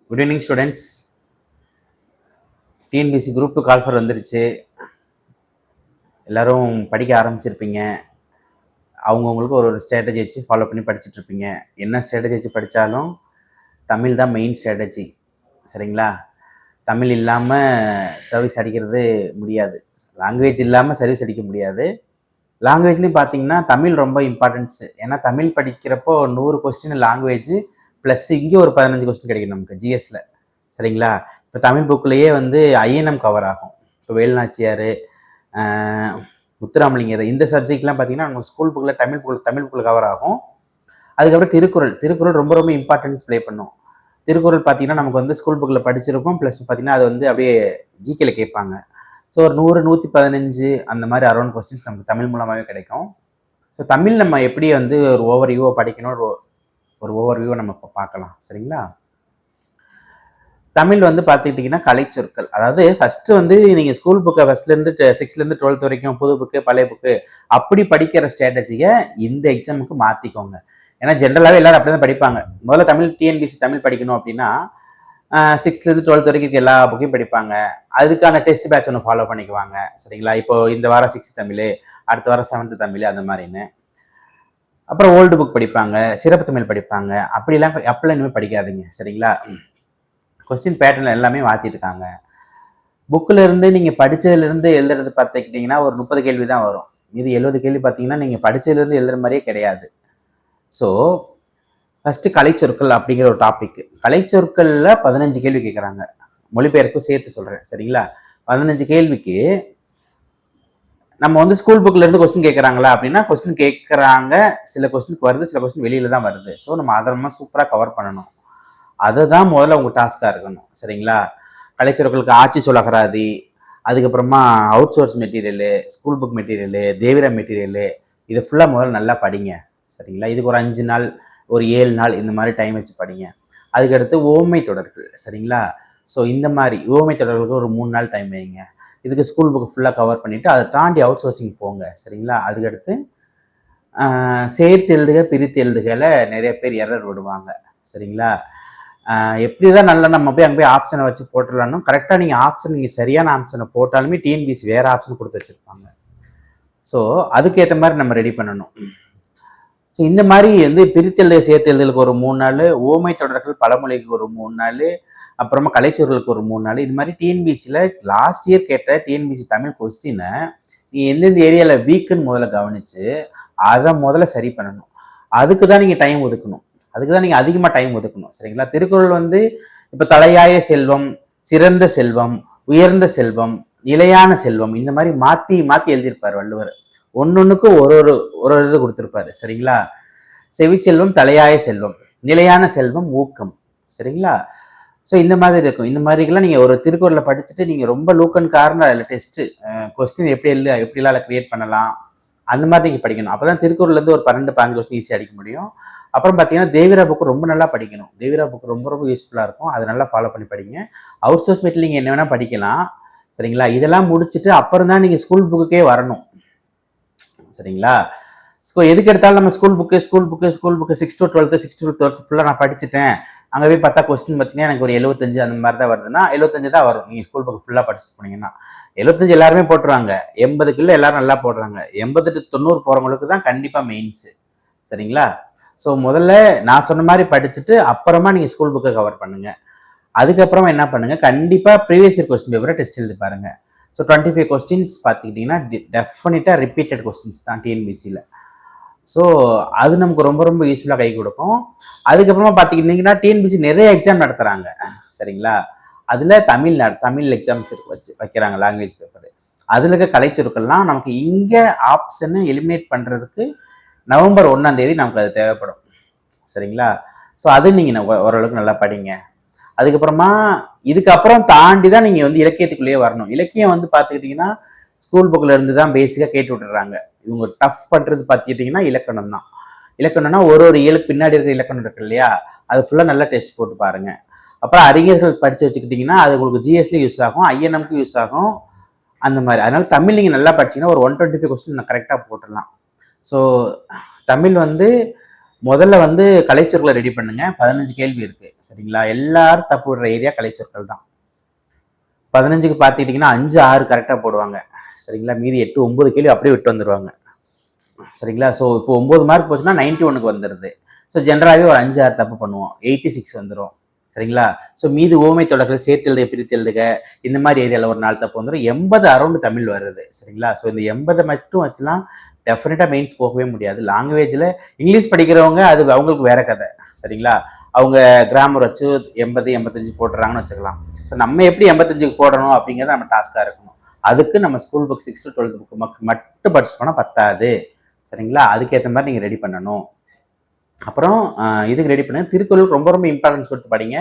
Good evening students. TNPSC group call for வந்துருச்சு. எல்லாரும் படிக்க ஆரம்பிச்சிருப்பீங்க. அவங்கவுங்களுக்கு ஒரு ஸ்ட்ராட்டஜி வச்சு ஃபாலோ பண்ணி படிச்சுட்டு இருப்பீங்க. என்ன ஸ்ட்ராட்டஜி வச்சு படித்தாலும் தமிழ் தான் மெயின் ஸ்ட்ராட்டஜி. சரிங்களா? தமிழ் இல்லாமல் சர்வீஸ் அடிக்கிறது முடியாது. லாங்குவேஜ் இல்லாமல் சர்வீஸ் அடிக்க முடியாது. லாங்குவேஜ்லேயும் பார்த்தீங்கன்னா தமிழ் ரொம்ப இம்பார்ட்டன்ஸு. ஏன்னா தமிழ் படிக்கிறப்போ 100 கொஸ்டின் லாங்குவேஜ் ப்ளஸ் இங்கே ஒரு 15 கொஸ்டின் கிடைக்கும் நமக்கு ஜிஎஸ்ல. சரிங்களா? இப்போ தமிழ் புக்லேயே வந்து ஐஎன்எம் கவர் ஆகும். இப்போ வேலுநாச்சியார், முத்துராமலிங்கர் இந்த சப்ஜெக்ட்லாம் பார்த்தீங்கன்னா நம்ம ஸ்கூல் புக்கில் தமிழ் புக்கில் கவர் ஆகும். அதுக்கப்புறம் திருக்குறள் ரொம்ப ரொம்ப இம்பார்ட்டன்ஸ் ப்ளே பண்ணும். திருக்குறள் பார்த்தீங்கன்னா நமக்கு வந்து ஸ்கூல் புக்கில் படிச்சிருப்போம். ப்ளஸ் பார்த்தீங்கன்னா அது வந்து அப்படியே ஜிகேல கேட்பாங்க. ஸோ ஒரு 100, 115 அந்த மாதிரி அரௌண்ட் கொஸ்டின்ஸ் நமக்கு தமிழ் மூலமாகவே கிடைக்கும். ஸோ தமிழ் நம்ம எப்படி வந்து ஒரு ஓவர் வியூவை படிக்கணும், ஒரு ஓவர் வியூவை நம்ம இப்போ பார்க்கலாம். சரிங்களா? தமிழ் வந்து பார்த்துக்கிட்டிங்கன்னா கலைச்சொற்கள். அதாவது ஃபர்ஸ்ட் வந்து நீங்கள் ஸ்கூல் புக்கை ஃபர்ஸ்ட்லேருந்து 6லேருந்து 12th வரைக்கும் புது புக்கு பழைய புக்கு அப்படி படிக்கிற ஸ்ட்ராட்டஜியை இந்த எக்ஸாமுக்கு மாற்றிக்கோங்க. ஏன்னா ஜென்ரலாகவே எல்லாரும் அப்படி தான் படிப்பாங்க. முதல்ல தமிழ் டிஎன்பிசி தமிழ் படிக்கணும் அப்படின்னா 6லேருந்து 12th வரைக்கும் இருக்க எல்லா புக்கையும் படிப்பாங்க. அதுக்கான டெஸ்ட் பேட்ச் ஒன்று ஃபாலோ பண்ணிக்குவாங்க. சரிங்களா? இப்போ இந்த வாரம் 6th தமிழ், அடுத்த வாரம் 7th தமிழ், அந்த மாதிரின்னு. அப்புறம் ஓல்டு புக் படிப்பாங்க, சிறப்பு தமிழ் படிப்பாங்க. அப்படிலாம் இனிமேல் படிக்காதீங்க. சரிங்களா? கொஸ்டின் பேட்டர்ன் எல்லாமே மாற்றிருக்காங்க. புக்கில் இருந்து நீங்கள் படித்ததுலேருந்து எழுதுறது பார்த்துக்கிட்டிங்கன்னா ஒரு 30 கேள்வி தான் வரும். இது 70 கேள்வி பார்த்தீங்கன்னா நீங்கள் படித்ததுலேருந்து எழுதுற மாதிரியே கிடையாது. ஸோ ஃபஸ்ட்டு கலைச்சொற்கள் அப்படிங்கிற ஒரு டாபிக். கலைச்சொற்களில் 15 கேள்வி கேட்குறாங்க. மொழிபெயர்ப்பு சேர்த்து சொல்கிறேன். சரிங்களா? 15 கேள்விக்கு நம்ம வந்து ஸ்கூல் புக்கில் இருந்து கொஸ்டின் கேட்குறாங்களா அப்படின்னா கொஸ்டின் கேட்குறாங்க. சில கொஸ்டினுக்கு வருது, சில கொஸ்டின் வெளியில் தான் வருது. ஸோ நம்ம அதை சூப்பராக கவர் பண்ணணும். அதுதான் முதல்ல உங்கள் டாஸ்காக இருக்கணும். சரிங்களா? கலைச்சொற்களுக்கு ஆட்சி சொலகராதி, அதுக்கப்புறமா out source material, school book material, தேவிர மெட்டீரியலு, இதை ஃபுல்லாக முதல்ல நல்லா படிங்க. சரிங்களா? இதுக்கு ஒரு 5 நாள், ஒரு 7 நாள் இந்த மாதிரி டைம் வச்சு படிங்க. அதுக்கடுத்து ஓமை தொடர்கள். சரிங்களா? ஸோ இந்த மாதிரி ஓமை தொடர்களுக்கு ஒரு 3 நாள் டைம் வைங்க. இதுக்கு ஸ்கூல் புக் ஃபுல்லாக கவர் பண்ணிவிட்டு அதை தாண்டி அவுட் சோர்சிங் போங்க. சரிங்களா? அதுக்கடுத்து சேர்த்து எழுதுக பிரித்து எழுதுகளை நிறைய பேர் எரர் விடுவாங்க. சரிங்களா? எப்படி தான் நல்லா நம்ம போய் அங்கே போய் ஆப்ஷனை வச்சு போட்டுடலான்னு கரெக்டாக நீங்கள் சரியான ஆப்ஷனை போட்டாலுமே டிஎன்பிசி வேறு ஆப்ஷன் கொடுத்து வச்சுருப்பாங்க. ஸோ அதுக்கேற்ற மாதிரி நம்ம ரெடி பண்ணணும். ஸோ இந்த மாதிரி வந்து பிரித்தெழுத சேர்த்து எழுதலுக்கு ஒரு 3 நாள், ஓமை தொடர்கள் பழமொழிக்கு ஒரு 3 நாள், அப்புறமா கலைச்சொற்களுக்கு ஒரு 3 நாள். இது மாதிரி டிஎன்பிசியில் லாஸ்ட் இயர் கேட்ட டிஎன்பிசி தமிழ் கொஸ்டினை நீ எந்தெந்த ஏரியாவில் வீக்குன்னு முதல்ல கவனித்து அதை முதல்ல சரி பண்ணணும். அதுக்கு தான் நீங்கள் டைம் ஒதுக்கணும். அதுக்கு தான் நீங்கள் அதிகமாக டைம் ஒதுக்கணும். சரிங்களா? திருக்குறள் வந்து இப்போ தலையாய செல்வம், சிறந்த செல்வம், உயர்ந்த செல்வம், நிலையான செல்வம் இந்த மாதிரி மாற்றி மாற்றி எழுதியிருப்பார் வள்ளுவர். ஒன்னொன்னுக்கும் ஒரு இது கொடுத்துருப்பாரு. சரிங்களா? செவிச்செல்வம் தலையாய செல்வம், நிலையான செல்வம் ஊக்கம். சரிங்களா? ஸோ இந்த மாதிரி இருக்கும். இந்த மாதிரிலாம் நீங்கள் ஒரு திருக்குறளை படிச்சுட்டு நீங்கள் ரொம்ப லூக்கன் காரணம் அதில் டெஸ்ட்டு கொஸ்டின் எப்படிலாம் அதை கிரியேட் பண்ணலாம் அந்த மாதிரி நீங்கள் படிக்கணும். அப்போ தான் திருக்குறள்லேருந்து ஒரு 12-15 கொஸ்டின் ஈஸியாக அடிக்க முடியும். அப்புறம் பார்த்தீங்கன்னா தேவிரா புக்கு ரொம்ப நல்லா படிக்கணும். தேவிரா புக்கு ரொம்ப ரொம்ப யூஸ்ஃபுல்லாக இருக்கும். அதை நல்லா ஃபாலோ பண்ணி படிங்க. அவுட் சோர்ஸ் மெட்டீரியல் நீங்கள் என்ன வேணால் படிக்கலாம். சரிங்களா? இதெல்லாம் முடிச்சுட்டு அப்புறம் தான் நீங்கள் ஸ்கூல் புக்குக்கே வரணும். சரிங்களா? எதுக்கு எடுத்தாலும் நம்ம ஸ்கூல் புக்கு 6 to 12 ஃபுல்லாக நான் படிச்சுட்டேன், அங்கே போய் பார்த்தா கொஸ்டின் பார்த்தீங்கன்னா எனக்கு ஒரு 75 அந்த மாதிரி தான் வருதுன்னா 75 தான் வரும். நீங்கள் ஸ்கூல் புக்கு ஃபுல்லாக படிச்சுட்டு போனீங்கன்னா 75 எல்லாருமே போட்டுருவாங்க. 80க்குள்ள எல்லாரும் நல்லா போடுறாங்க. 80 to 90 போகிறவங்களுக்கு தான் கண்டிப்பாக மெயின்ஸு. சரிங்களா? ஸோ முதல்ல நான் சொன்ன மாதிரி படிச்சுட்டு அப்புறமா நீங்கள் ஸ்கூல் புக்கை கவர் பண்ணுங்க. அதுக்கப்புறமா என்ன பண்ணுங்க, கண்டிப்பாக ப்ரீவியஸ் இயர் கொஸ்டின் பேப்பரை டெஸ்ட் எழுதி பாருங்க. ஸோ 25 கொஸ்டின்ஸ் பார்த்துக்கிட்டிங்கன்னா டெஃபினட்டாக ரிப்பீட்டட் கொஸ்டின்ஸ் தான் டிஎன்பிசியில். ஸோ அது நமக்கு ரொம்ப ரொம்ப யூஸ்ஃபுல்லாக கை கொடுக்கும். அதுக்கப்புறமா பார்த்துக்கிட்டிங்கன்னா டிஎன்பிசி நிறைய எக்ஸாம் நடத்துகிறாங்க. சரிங்களா? அதில் தமிழ் எக்ஸாம்ஸ் வைக்கிறாங்க, லாங்குவேஜ் பேப்பர். அதில் இருக்க கலைச்சொற்கள்லாம் நமக்கு இங்கே ஆப்ஷனை எலிமினேட் பண்ணுறதுக்கு நவம்பர் 1 நமக்கு அது தேவைப்படும். சரிங்களா? ஸோ அது நீங்கள் ஓரளவுக்கு நல்லா படிங்க. அதுக்கப்புறமா இதுக்கப்புறம் தாண்டி தான் நீங்கள் வந்து இலக்கியத்துக்குள்ளேயே வரணும். இலக்கியம் வந்து பார்த்துக்கிட்டிங்கன்னா ஸ்கூல் புக்கில் இருந்து தான் பேசிக்காக கேட்டு விட்டுறாங்க. இவங்க டஃப் பண்ணுறது பார்த்துக்கிட்டிங்கன்னா இலக்கணம் தான். இலக்கணம்னா ஒரு இயலுக்கு பின்னாடி இருக்கிற இலக்கணம் இருக்கு இல்லையா, அது ஃபுல்லாக நல்லா டெஸ்ட் போட்டு பாருங்க. அப்புறம் அறிஞர்கள் படித்து வச்சுக்கிட்டிங்கன்னா அது உங்களுக்கு ஜிஎஸ்லேயும் யூஸ் ஆகும், ஐஎன்எம்க்கு யூஸ் ஆகும். அந்த மாதிரி அதனால தமிழ் நீங்கள் நல்லா படிச்சிங்கன்னா ஒரு 125 கொஸ்டின் நான் கரெக்டாக போட்டுடலாம். ஸோ தமிழ் வந்து முதல்ல வந்து கலைச்சொற்களை ரெடி பண்ணுங்க. 15 கேள்வி இருக்கு சரிங்களா. எல்லாரும் தப்பு விடுற ஏரியா கலைச்சொற்கள் தான். 15க்கு பார்த்துக்கிட்டிங்கன்னா 5, 6 கரெக்டாக போடுவாங்க சரிங்களா. மீதி 8, 9 கேள்வி அப்படியே விட்டு வந்துடுவாங்க சரிங்களா. ஸோ இப்போ 9 மார்க் போச்சுன்னா 91க்கு வந்துடுது. ஸோ ஜென்ரலாகவே ஒரு 5, 6 தப்பு பண்ணுவோம், 86 வந்துடும் சரிங்களா. ஸோ மீது ஓமை தொடர்கள் சேர்த்து எழுதுக பிரித்து எழுதுக இந்த மாதிரி ஏரியாவில் ஒரு 4 தப்பு வந்துடும். 80 அரௌண்ட் தமிழ் வருது சரிங்களா. ஸோ இந்த 80 மட்டும் வச்சுலாம் டெஃபினட்டாக மெயின்ஸ் போகவே முடியாது. லாங்குவேஜில் இங்கிலீஷ் படிக்கிறவங்க அது அவங்களுக்கு வேற கதை சரிங்களா. அவங்க கிராமர் வச்சு 80, 85 போட்டுறாங்கன்னு வச்சுக்கலாம். ஸோ நம்ம எப்படி 85க்கு போடணும் அப்படிங்கிறது நம்ம டாஸ்காக இருக்கணும். அதுக்கு நம்ம ஸ்கூல் புக் 6 to 12 புக் மட்டும் படிச்சு போனால் பத்தாது சரிங்களா. அதுக்கேற்ற மாதிரி நீங்கள் ரெடி பண்ணணும். அப்புறம் இதுக்கு ரெடி பண்ண திருக்குறள் ரொம்ப ரொம்ப இம்பார்ட்டன்ஸ் கொடுத்து படிங்க.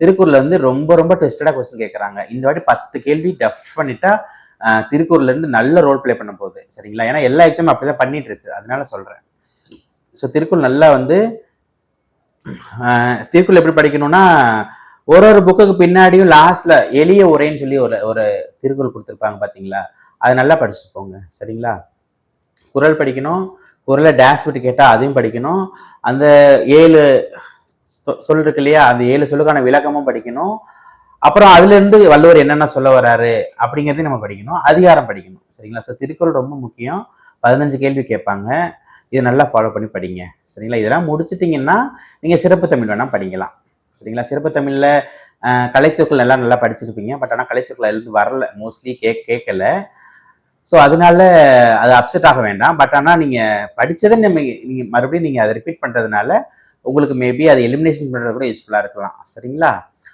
திருக்குறள் வந்து ரொம்ப ரொம்ப டெஸ்டடாக கொஸ்டின் கேட்குறாங்க. இந்த வாட்டி 10 கேள்வி டெஃபினட்டாக திருக்குறள்ல இருந்து நல்ல ரோல் பிளே பண்ண போகுது சரிங்களா. ஏன்னா எல்லா எக்ஸாமும் அப்படிதான் பண்ணிட்டு இருக்கு, அதனால சொல்றேன். ஸோ திருக்குறள் நல்லா வந்து திருக்குறள் எப்படி படிக்கணும்னா ஒரு ஒரு புக்குக்கு பின்னாடியும் லாஸ்ட்ல எளிய உரைன்னு சொல்லி ஒரு ஒரு திருக்குறள் கொடுத்துருப்பாங்க பார்த்தீங்களா. அதை நல்லா படிச்சுட்டு போங்க சரிங்களா. குறள் படிக்கணும், குறளை டேஷ் விட்டு கேட்டால் அதையும் படிக்கணும். அந்த 7 சொல் இருக்கு இல்லையா, அந்த 7 சொல்லுக்கான விளக்கமும் படிக்கணும். அப்புறம் அதுல இருந்து வள்ளுவர் என்னென்ன சொல்ல வராரு அப்படிங்கிறதையும் நம்ம படிக்கணும். அதிகாரம் படிக்கணும் சரிங்களா. ஸோ திருக்குறள் ரொம்ப முக்கியம். 15 கேள்வி கேட்பாங்க. இதை நல்லா ஃபாலோ பண்ணி படிங்க சரிங்களா. இதெல்லாம் முடிச்சிட்டிங்கன்னா நீங்க சிறப்பு தமிழ் வேணா படிக்கலாம் சரிங்களா. சிறப்பு தமிழ்ல கலைச்சொற்கள் எல்லாம் நல்லா படிச்சிருப்பீங்க. பட் ஆனால் கலைச்சொற்கள் எழுந்து வரல, மோஸ்ட்லி கேட்கல. ஸோ அதனால அது அப்செட் ஆக வேண்டாம். பட் ஆனால் நீங்கள் படித்ததை நீங்கள் மறுபடியும் நீங்கள் அதை ரிப்பீட் பண்ணுறதுனால உங்களுக்கு மேபி அதை எலிமினேஷன் பண்ணுறது கூட யூஸ்ஃபுல்லாக இருக்கலாம் சரிங்களா.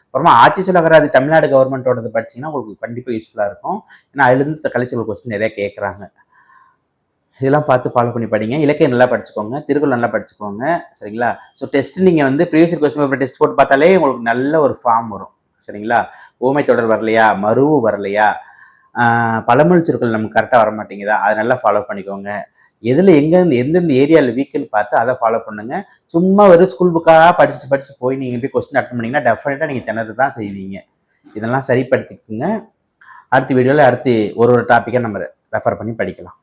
அப்புறமா ஆட்சி சுலகராதி தமிழ்நாடு கவர்மெண்ட்டோடது படிச்சிங்கன்னா உங்களுக்கு கண்டிப்பாக யூஸ்ஃபுல்லாக இருக்கும். ஏன்னா அதுலேருந்து கலைச்சொல் கொஸ்டின் நிறைய கேட்குறாங்க. இதெல்லாம் பார்த்து ஃபாலோ பண்ணி படிங்க. இலக்கியம் நல்லா படிச்சுக்கோங்க, திருக்குறள் நல்லா படிச்சுக்கோங்க சரிங்களா. ஸோ டெஸ்ட் நீங்கள் வந்து ப்ரீவியஸ் கொஸ்டின் பேப்பர் டெஸ்ட் போட்டு பார்த்தாலே உங்களுக்கு நல்ல ஒரு ஃபார்ம் வரும் சரிங்களா. ஓமை தொடர் வரலையா, மருவு வரலையா, பழமொழி சொற்கள் நமக்கு கரெக்டாக வர மாட்டேங்குதா, அதை நல்லா ஃபாலோ பண்ணிக்கோங்க. எதில் எங்கேருந்து எந்தெந்த ஏரியாவில் வீக்குன்னு பார்த்து அதை ஃபாலோ பண்ணுங்க. சும்மா ஒரு ஸ்கூல் புக்காக படிச்சுட்டு போய் நீங்கள் போய் கொஸ்டின் அட்டன் பண்ணிங்கன்னா டெஃபினட்டாக நீங்கள் திணறு தான் செய்வீங்க. இதெல்லாம் சரிப்படுத்திக்குங்க. அடுத்த வீடியோவில் ஒரு டாப்பிக்காக நம்ம ரெஃபர் பண்ணி படிக்கலாம்.